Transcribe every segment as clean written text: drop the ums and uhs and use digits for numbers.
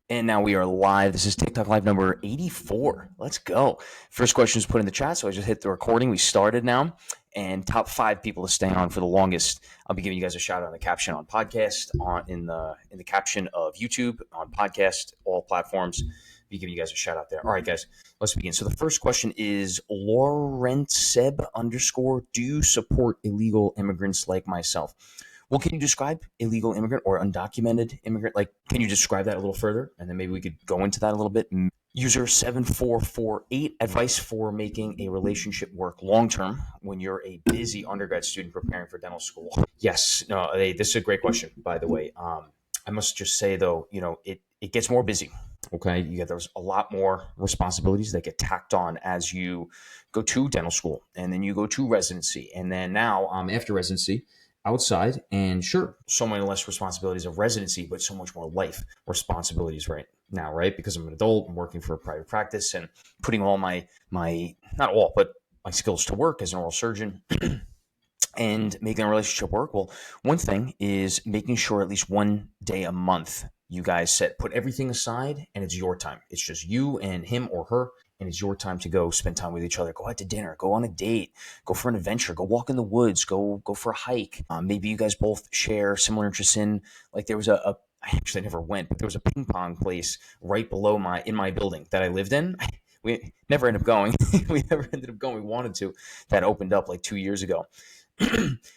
And now we are live. This is TikTok Live number 84. Let's go. First question was put in the chat, so I just hit the recording. We started now. And top 5 people to stay on for the longest. I'll be giving you guys a shout out on the caption on podcast, in the caption of YouTube, on podcast, all platforms. I'll be giving you guys a shout out there. All right, guys, let's begin. So the first question is Laurent _ do you support illegal immigrants like myself? Well, can you describe illegal immigrant or undocumented immigrant? Like, can you describe that a little further? And then maybe we could go into that a little bit. User 7448, advice for making a relationship work long-term when you're a busy undergrad student preparing for dental school. Yes, no, this is a great question, by the way. I must just say, though, it gets more busy. Okay, there's a lot more responsibilities that get tacked on as you go to dental school, and then you go to residency, and then now after residency, outside, and sure, so many less responsibilities of residency, but so much more life responsibilities right now, right? Because I'm an adult, I'm working for a private practice and putting all my not all, but my skills to work as an oral surgeon and making a relationship work. Well, one thing is making sure at least one day a month you guys put everything aside and it's your time. It's just you and him or her, and it's your time to go spend time with each other. Go out to dinner, go on a date, go for an adventure, go walk in the woods, go for a hike. Maybe you guys both share similar interests in, like there was I actually never went, but there was a ping pong place right below in my building that I lived in. We never ended up going. We never ended up going. We wanted to. That opened up like 2 years ago.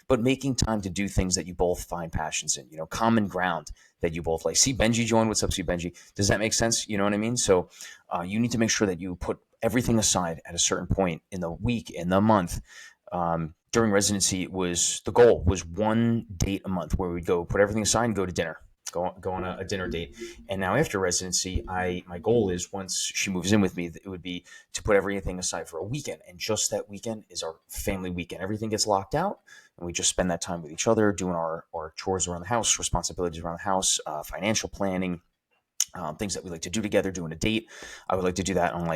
But making time to do things that you both find passions in, common ground that you both like. See Benji join. What's up, see Benji? Does that make sense? You know what I mean? So you need to make sure that you put everything aside at a certain point in the week, in the month. During residency, the goal was one date a month where we'd go put everything aside and go to dinner. Go on a dinner date. And now after residency, my goal is, once she moves in with me, it would be to put everything aside for a weekend. And just that weekend is our family weekend. Everything gets locked out and we just spend that time with each other, doing our chores around the house, responsibilities around the house, financial planning, things that we like to do together, doing a date. I would like to do that on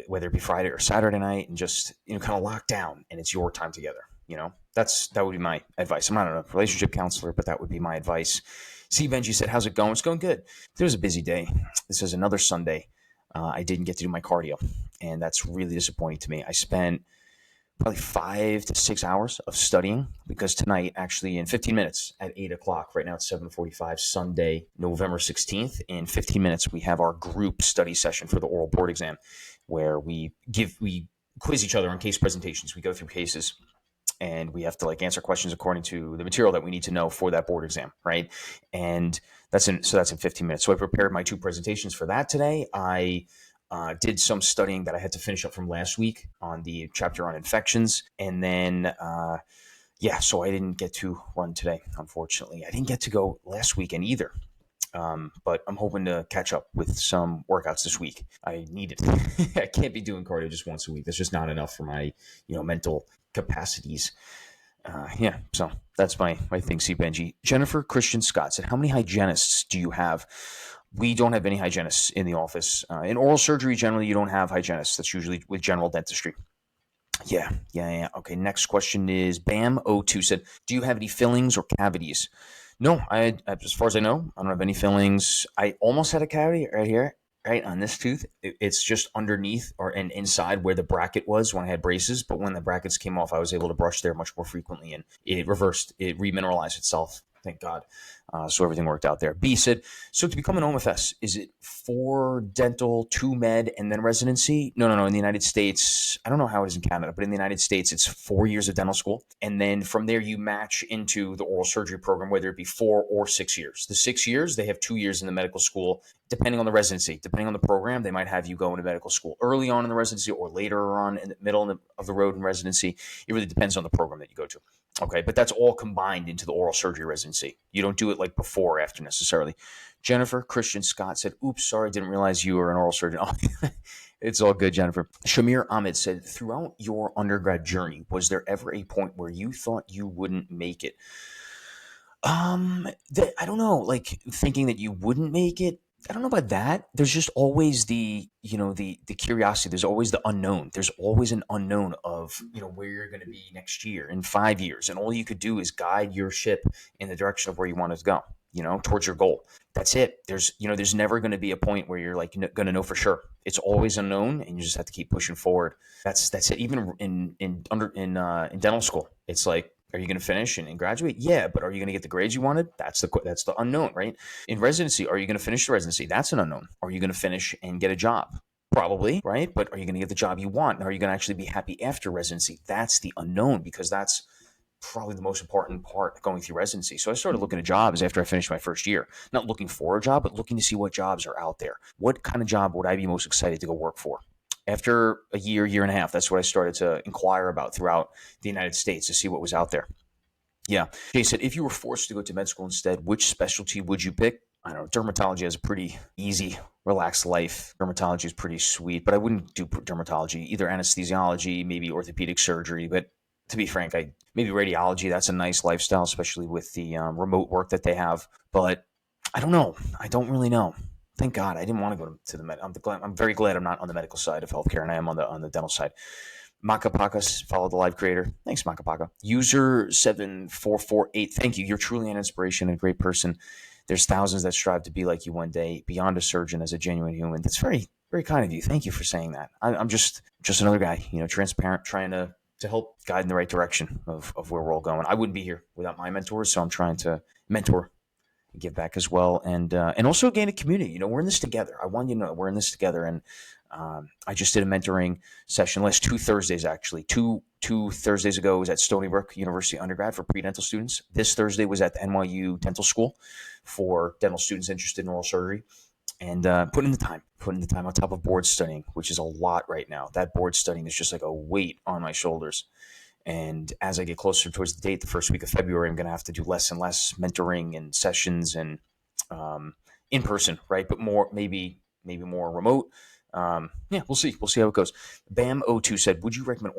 whether it be Friday or Saturday night, and just, kind of lock down, and it's your time together. That would be my advice. I'm not a relationship counselor, but that would be my advice. See, Benji said, how's it going? It's going good. It was a busy day. This is another Sunday. I didn't get to do my cardio, and that's really disappointing to me. I spent probably 5 to 6 hours of studying, because tonight, actually in 15 minutes at 8 o'clock, right now it's 7:45, Sunday, November 16th, in 15 minutes, we have our group study session for the oral board exam, where we quiz each other on case presentations. We go through cases, and we have to answer questions according to the material that we need to know for that board exam, right? And that's in 15 minutes. So I prepared my 2 presentations for that today. I did some studying that I had to finish up from last week on the chapter on infections. And then, so I didn't get to run today, unfortunately. I didn't get to go last weekend either. But I'm hoping to catch up with some workouts this week. I need it. I can't be doing cardio just once a week. That's just not enough for my, mental capacities. So that's my thing. See, Benji. Jennifer Christian Scott said, how many hygienists do you have? We don't have any hygienists in the office. In oral surgery, generally, you don't have hygienists. That's usually with general dentistry. Yeah. Okay, next question is Bam02 said, do you have any fillings or cavities? No, as far as I know, I don't have any fillings. I almost had a cavity right here, right on this tooth. It's just underneath and inside where the bracket was when I had braces. But when the brackets came off, I was able to brush there much more frequently, and it remineralized itself. Thank God. So everything worked out there. B said, so to become an OMFS, is it 4 dental, 2 med, and then residency? No. In the United States, I don't know how it is in Canada, but in the United States, it's 4 years of dental school. And then from there, you match into the oral surgery program, whether it be 4 or 6 years. The 6 years, they have 2 years in the medical school, depending on the residency. Depending on the program, they might have you go into medical school early on in the residency or later on in the middle of the road in residency. It really depends on the program that you go to. Okay, but that's all combined into the oral surgery residency. You don't do it like before or after necessarily. Jennifer Christian Scott said, oops, sorry, didn't realize you were an oral surgeon. Oh, it's all good, Jennifer. Shamir Ahmed said, throughout your undergrad journey, was there ever a point where you thought you wouldn't make it? I don't know, thinking that you wouldn't make it. I don't know about that. There's just always the curiosity. There's always the unknown. There's always an unknown of, where you're going to be next year, in 5 years. And all you could do is guide your ship in the direction of where you want it to go. towards your goal. That's it. There's never going to be a point where you're like going to know for sure. It's always unknown, and you just have to keep pushing forward. That's it. Even in dental school, it's like, are you going to finish and graduate? Yeah, but are you going to get the grades you wanted? That's the unknown, right? In residency, are you going to finish the residency? That's an unknown. Are you going to finish and get a job? Probably, right? But are you going to get the job you want? And are you going to actually be happy after residency? That's the unknown, because that's probably the most important part going through residency. So I started looking at jobs after I finished my first year, not looking for a job, but looking to see what jobs are out there. What kind of job would I be most excited to go work for? After a year and a half, that's what I started to inquire about throughout the United States to see what was out there. Yeah. Jay said, if you were forced to go to med school instead, which specialty would you pick? I don't know. Dermatology has a pretty easy, relaxed life. Dermatology is pretty sweet, but I wouldn't do dermatology. Either anesthesiology, maybe orthopedic surgery. But to be frank, maybe radiology. That's a nice lifestyle, especially with the remote work that they have. But I don't know. I don't really know. Thank God I didn't want to go to the med. I'm very glad I'm not on the medical side of healthcare, and I am on the dental side. Makapaka, follow the live creator. Thanks, Makapaka. User 7448. Thank you. You're truly an inspiration and a great person. There's thousands that strive to be like you one day, beyond a surgeon, as a genuine human. That's very, very kind of you. Thank you for saying that. I'm just another guy, transparent, trying to help guide in the right direction of where we're all going. I wouldn't be here without my mentors, so I'm trying to mentor and give back as well, and also gain a community. We're in this together. I want you to know we're in this together, and I just did a mentoring session last 2 Thursdays, actually. Two Thursdays ago was at Stony Brook University undergrad for pre-dental students. This Thursday was at the NYU Dental School for dental students interested in oral surgery. And putting the time on top of board studying, which is a lot right now. That board studying is just like a weight on my shoulders. And as I get closer towards the date, the first week of February, I'm going to have to do less and less mentoring and sessions and in person, right? But maybe more remote. Yeah, we'll see. We'll see how it goes. Bam02 said, would you recommend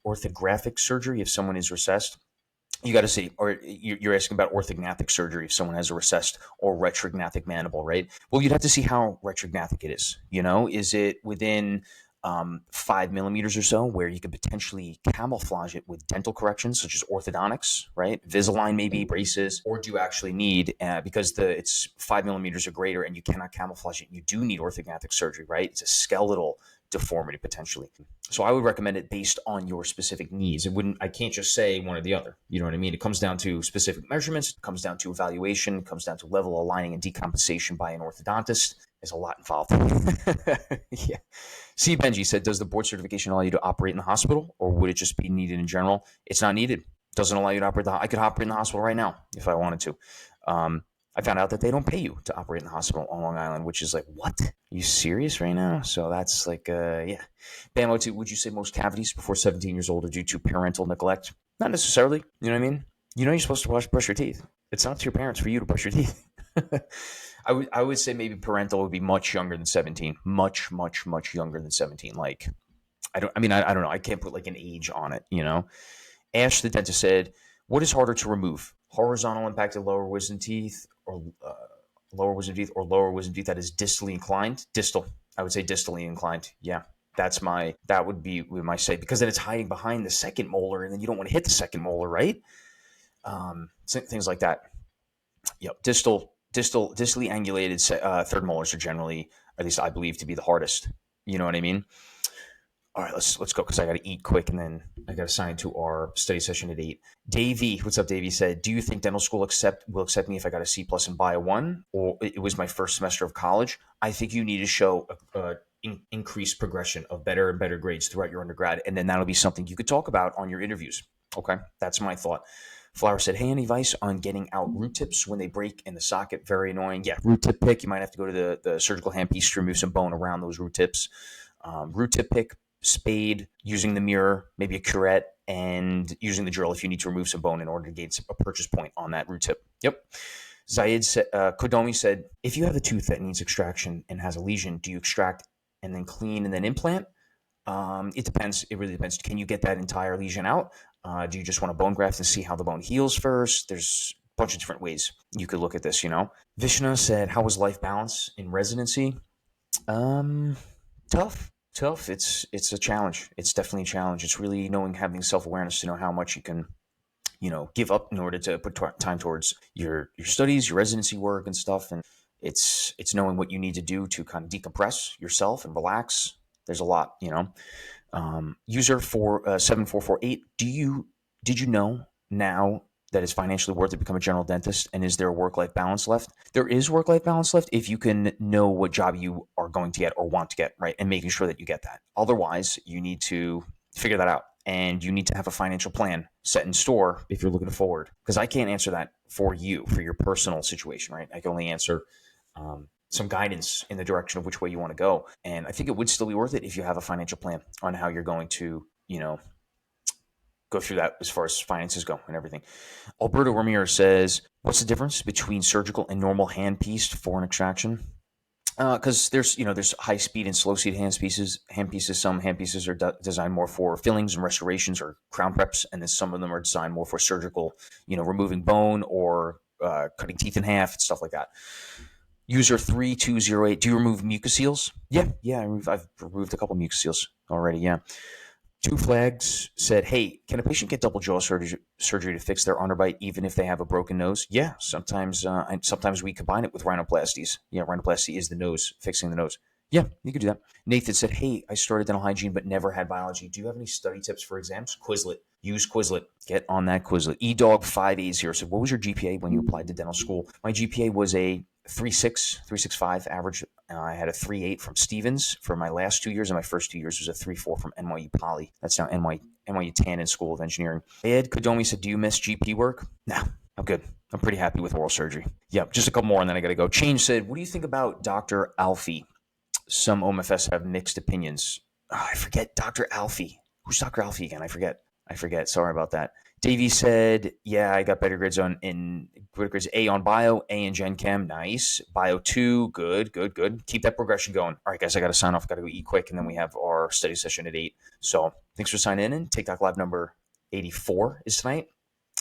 orthographic surgery if someone is recessed? You got to see, or you're asking about orthognathic surgery if someone has a recessed or retrognathic mandible, right? Well, you'd have to see how retrognathic it is. Is it within 5 millimeters or so, where you could potentially camouflage it with dental corrections such as orthodontics, right? Invisalign, maybe braces, or do you actually need, because it's 5 millimeters or greater and you cannot camouflage it, you do need orthognathic surgery, right? It's a skeletal deformity potentially. So I would recommend it based on your specific needs. I can't just say one or the other. You know what I mean? It comes down to specific measurements, it comes down to evaluation, it comes down to level aligning and decompensation by an orthodontist. There's a lot involved. Yeah. C. Benji said, does the board certification allow you to operate in the hospital, or would it just be needed in general? It's not needed. Doesn't allow you to operate. I could operate in the hospital right now if I wanted to. I found out that they don't pay you to operate in the hospital on Long Island, which is like, what? Are you serious right now? So that's like, yeah. Bam02, would you say most cavities before 17 years old are due to parental neglect? Not necessarily. You know what I mean? You're supposed to brush your teeth. It's not to your parents for you to brush your teeth. I would say maybe parental would be much younger than 17. Much, much, much younger than 17. Like, I don't know. I can't put like an age on it, Ash the dentist said, what is harder to remove? Horizontal impacted lower wisdom teeth or lower wisdom teeth that is distally inclined? Distal. I would say distally inclined. Yeah. That would be my say, because then it's hiding behind the second molar and then you don't want to hit the second molar, right? Things like that. Yep. Distally angulated third molars are generally, at least I believe, to be the hardest. You know what I mean? All right, let's go, because I got to eat quick and then I got to sign to our study session at 8. Deyvvi, what's up, Deyvvi, said, do you think dental school will accept me if I got a C+ in Bio 1, or it was my first semester of college? I think you need to show increased progression of better and better grades throughout your undergrad, and then that'll be something you could talk about on your interviews. Okay, that's my thought. Flower said, hey, any advice on getting out root tips when they break in the socket? Very annoying. Yeah, root tip pick. You might have to go to the surgical handpiece to remove some bone around those root tips. Root tip pick, spade, using the mirror, maybe a curette, and using the drill if you need to remove some bone in order to gain a purchase point on that root tip. Yep. Kodomi said, if you have a tooth that needs extraction and has a lesion, do you extract and then clean and then implant? It depends. It really depends. Can you get that entire lesion out? Do you just want a bone graft and see how the bone heals first? There's a bunch of different ways you could look at this, Vishna said, how was life balance in residency? Tough. It's a challenge. It's definitely a challenge. It's really having self-awareness to know how much you can give up in order to put time towards your studies, your residency work and stuff. And it's knowing what you need to do to kind of decompress yourself and relax. There's a lot. User for 7448. Did you know now that it's financially worth it to become a general dentist? And is there a work-life balance left? There is work-life balance left if you can know what job you are going to get or want to get, right? And making sure that you get that. Otherwise, you need to figure that out. And you need to have a financial plan set in store if you're looking forward. Because I can't answer that for you, for your personal situation, right? I can only answer some guidance in the direction of which way you want to go. And I think it would still be worth it if you have a financial plan on how you're going to, go through that as far as finances go and everything. Alberto Ramirez says, what's the difference between surgical and normal hand-pieced foreign extraction? Because there's high speed and slow speed hand pieces. Some hand pieces are designed more for fillings and restorations or crown preps, and then some of them are designed more for surgical, removing bone or cutting teeth in half and stuff like that. User 3208, do you remove mucoseals? Yeah, I've removed a couple mucoseals already. Yeah. Two Flags said, hey, can a patient get double jaw surgery to fix their underbite even if they have a broken nose? Yeah, sometimes we combine it with rhinoplasties. Yeah, rhinoplasty is the nose, fixing the nose. Yeah, you could do that. Nathan said, hey, I started dental hygiene but never had biology. Do you have any study tips for exams? Quizlet. Use Quizlet. Get on that Quizlet. eDog580 said, what was your GPA when you applied to dental school? My GPA was a 3.6, average. I had a 3.8 from Stevens for my last 2 years, and my first 2 years was a 3.4 from NYU Poly. That's now NYU Tannen School of Engineering. Ed Kodomi said, do you miss GP work? No, I'm good. I'm pretty happy with oral surgery. Yeah, just a couple more and then I got to go. Change said, what do you think about Dr. Alfie? Some OMFS have mixed opinions. Oh, I forget Dr. Alfie. Who's Dr. Alfie again? I forget. Sorry about that. Deyvvi said, yeah, I got better grades grades A on bio, A in Gen Chem. Nice. Bio 2, good. Keep that progression going. All right, guys, I got to sign off. Got to go eat quick, and then we have our study session at 8. So thanks for signing in. TikTok Live number 84 is tonight.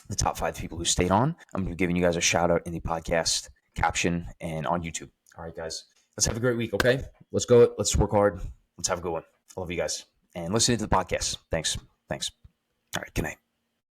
The top 5 people who stayed on. I'm going to be giving you guys a shout out in the podcast caption and on YouTube. All right, guys. Let's have a great week, okay? Let's go. Let's work hard. Let's have a good one. I love you guys. And listen to the podcast. Thanks. All right, good night.